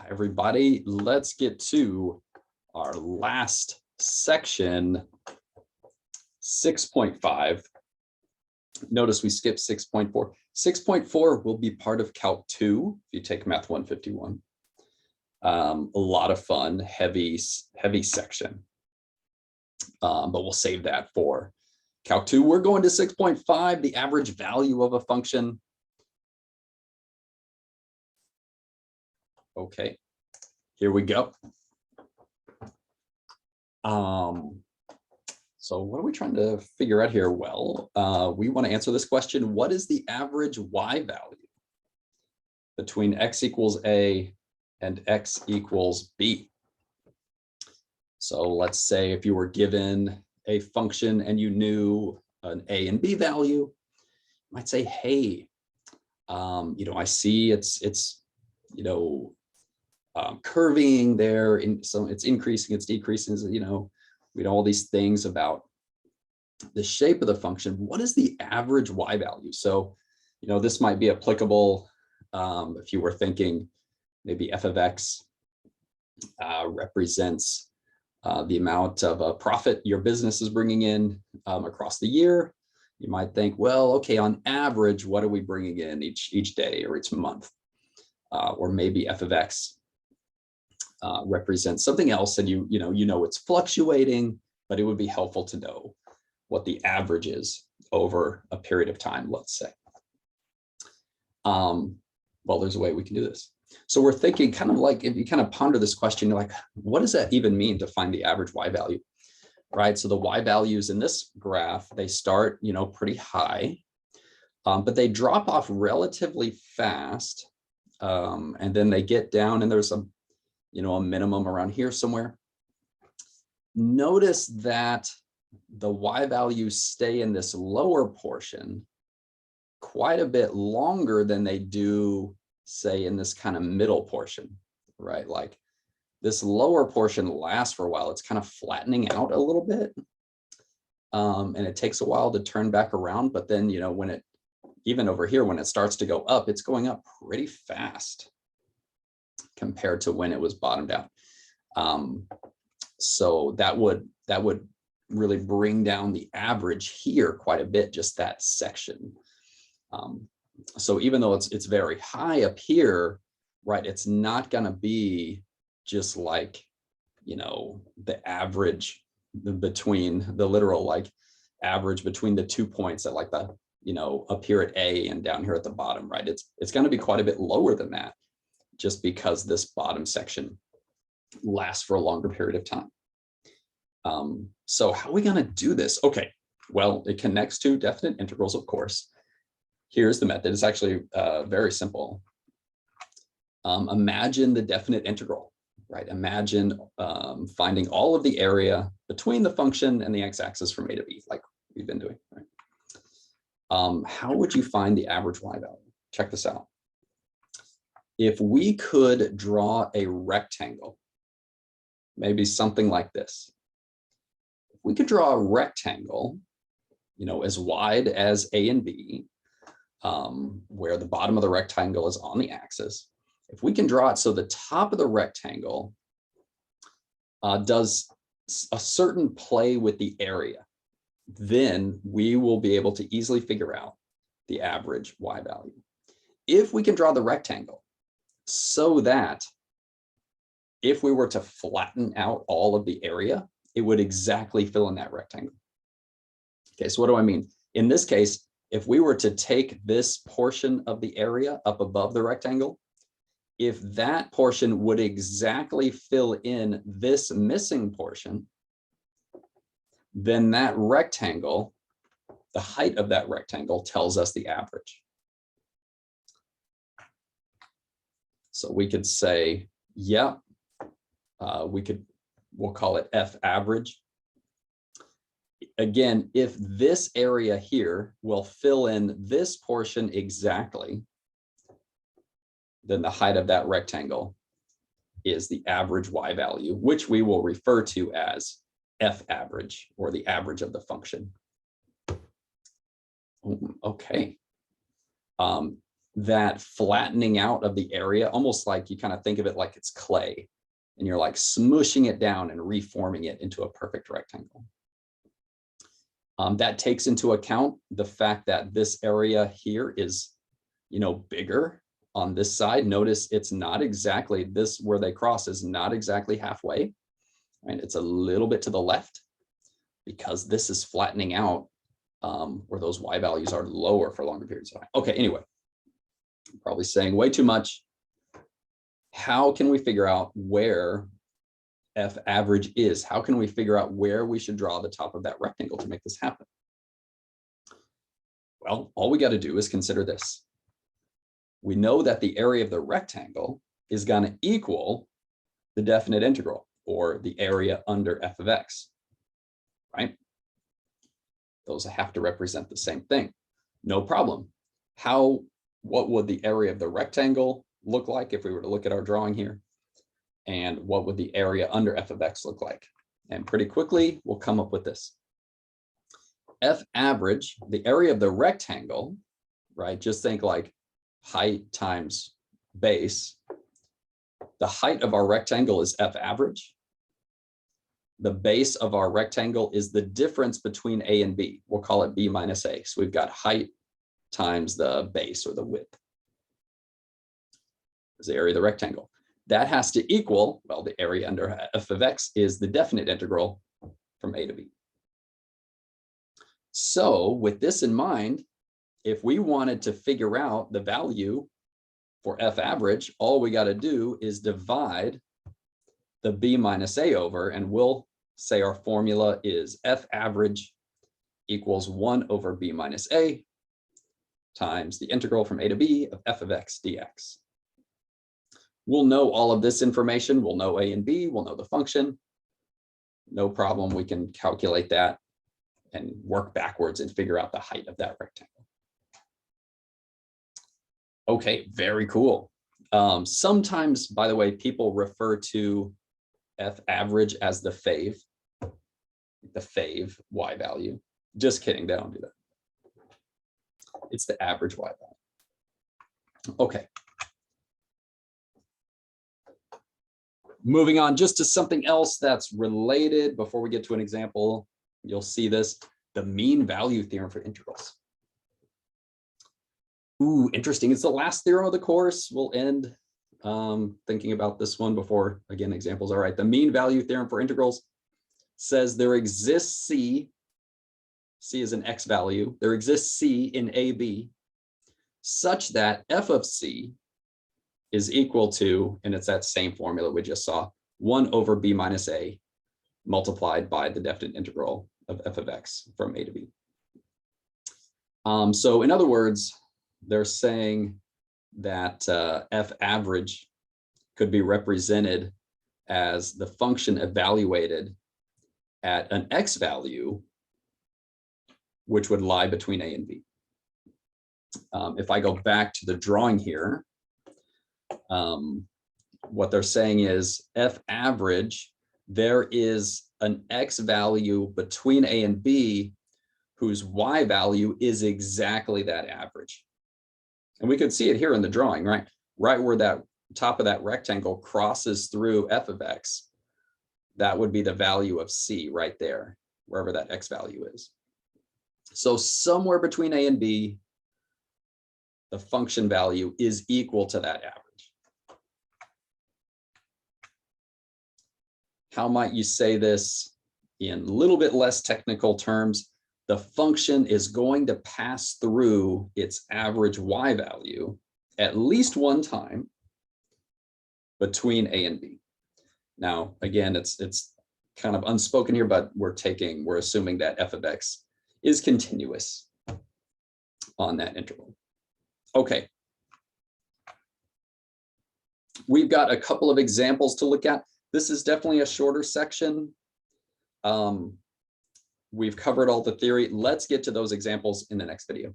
Hi, everybody. Let's get to our last section, 6.5. Notice we skipped 6.4. 6.4 will be part of Calc 2 if you take Math 151. A lot of fun, heavy section, but we'll save that for Calc 2. We're going to 6.5, the average value of a function. Okay, here we go. So what are we trying to figure out here? Well, we want to answer this question. What is the average y value between x equals a and x equals b? So let's say if you were given a function and you knew an a and b value, you might say, hey, I see it's curving there, so it's increasing, it's decreasing, we know all these things about the shape of the function. What is the average y value? So, this might be applicable if you were thinking maybe f of x represents the amount of profit your business is bringing in across the year. You might think, well, okay, on average, what are we bringing in each day or each month? Or maybe f of x represents something else, and you know it's fluctuating, but it would be helpful to know what the average is over a period of time, let's say. Well, there's a way we can do this. So we're thinking kind of like, if you kind of ponder this question, you're like, what does that even mean to find the average y value, right? So the y values in this graph, they start, pretty high, but they drop off relatively fast. And then they get down and there's a minimum around here somewhere. Notice that the y values stay in this lower portion quite a bit longer than they do, say, in this kind of middle portion, right? Like this lower portion lasts for a while. It's kind of flattening out a little bit. And it takes a while to turn back around. But then, even over here, when it starts to go up, it's going up pretty fast compared to when it was bottomed out. So that would really bring down the average here quite a bit, just that section. So even though it's very high up here, right, it's not going to be just like, the average between the literal average between the 2 points at up here at A and down here at the bottom, right? It's going to be quite a bit lower than that, just because this bottom section lasts for a longer period of time. So how are we going to do this? Okay, well, it connects to definite integrals, of course. Here's the method. It's actually very simple. Imagine the definite integral, right? Imagine finding all of the area between the function and the x-axis from a to b, like we've been doing, right? How would you find the average y value? Check this out. If we could draw a rectangle, maybe something like this. If we could draw a rectangle, as wide as A and B, where the bottom of the rectangle is on the axis. If we can draw it so the top of the rectangle does a certain play with the area, then we will be able to easily figure out the average y value. If we can draw the rectangle so that if we were to flatten out all of the area, it would exactly fill in that rectangle. Okay, so what do I mean? In this case, if we were to take this portion of the area up above the rectangle, if that portion would exactly fill in this missing portion, then that rectangle, the height of that rectangle tells us the average. So we could say, yeah, we'll call it F average. Again, if this area here will fill in this portion exactly, then the height of that rectangle is the average y value, which we will refer to as F average, or the average of the function. Okay. that flattening out of the area, almost like you kind of think of it like it's clay, and you're like smushing it down and reforming it into a perfect rectangle. That takes into account the fact that this area here is, bigger on this side. Notice it's not exactly this, where they cross is not exactly halfway, right? It's a little bit to the left because this is flattening out where those Y values are lower for longer periods of time. Okay, anyway, I'm probably saying way too much. How can we figure out where F average is? How can we figure out where we should draw the top of that rectangle to make this happen? Well, all we got to do is consider this. We know that the area of the rectangle is going to equal the definite integral, or the area under f of x, right? Those have to represent the same thing. No problem. What would the area of the rectangle look like if we were to look at our drawing here? And what would the area under f of x look like? And pretty quickly, we'll come up with this. F average, the area of the rectangle, right? Just think like height times base. The height of our rectangle is F average. The base of our rectangle is the difference between A and B. We'll call it B minus A. So we've got height times the base, or the width, is the area of the rectangle. That has to equal, well, the area under f of x is the definite integral from A to B. So with this in mind, if we wanted to figure out the value for F average, all we got to do is divide the B minus A over, and we'll say our formula is F average equals 1 over B minus A times the integral from A to B of f of x dx. We'll know all of this information. We'll know A and B. We'll know the function. No problem. We can calculate that and work backwards and figure out the height of that rectangle. Okay, very cool. Sometimes, by the way, people refer to F average as the fave Y value. Just kidding, they don't do that. It's the average Y value. Okay. Moving on just to something else that's related before we get to an example. You'll see this, the mean value theorem for integrals. Ooh, interesting. It's the last theorem of the course. We'll end thinking about this one before, again, examples. All right, the mean value theorem for integrals says there exists C is an X value. There exists C in AB such that f of C is equal to, and it's that same formula we just saw, 1 over B minus A multiplied by the definite integral of f of x from A to B. So in other words, they're saying that F average could be represented as the function evaluated at an X value, which would lie between A and B. If I go back to the drawing here, what they're saying is F average, there is an X value between A and B whose Y value is exactly that average. And we could see it here in the drawing, right? Right where that top of that rectangle crosses through f of x, that would be the value of C right there, wherever that X value is. So somewhere between A and B, the function value is equal to that average. How might you say this in a little bit less technical terms? The function is going to pass through its average Y value at least one time between A and B. Now, again, it's kind of unspoken here, but we're assuming that f of x is continuous on that interval. Okay. We've got a couple of examples to look at. This is definitely a shorter section. We've covered all the theory. Let's get to those examples in the next video.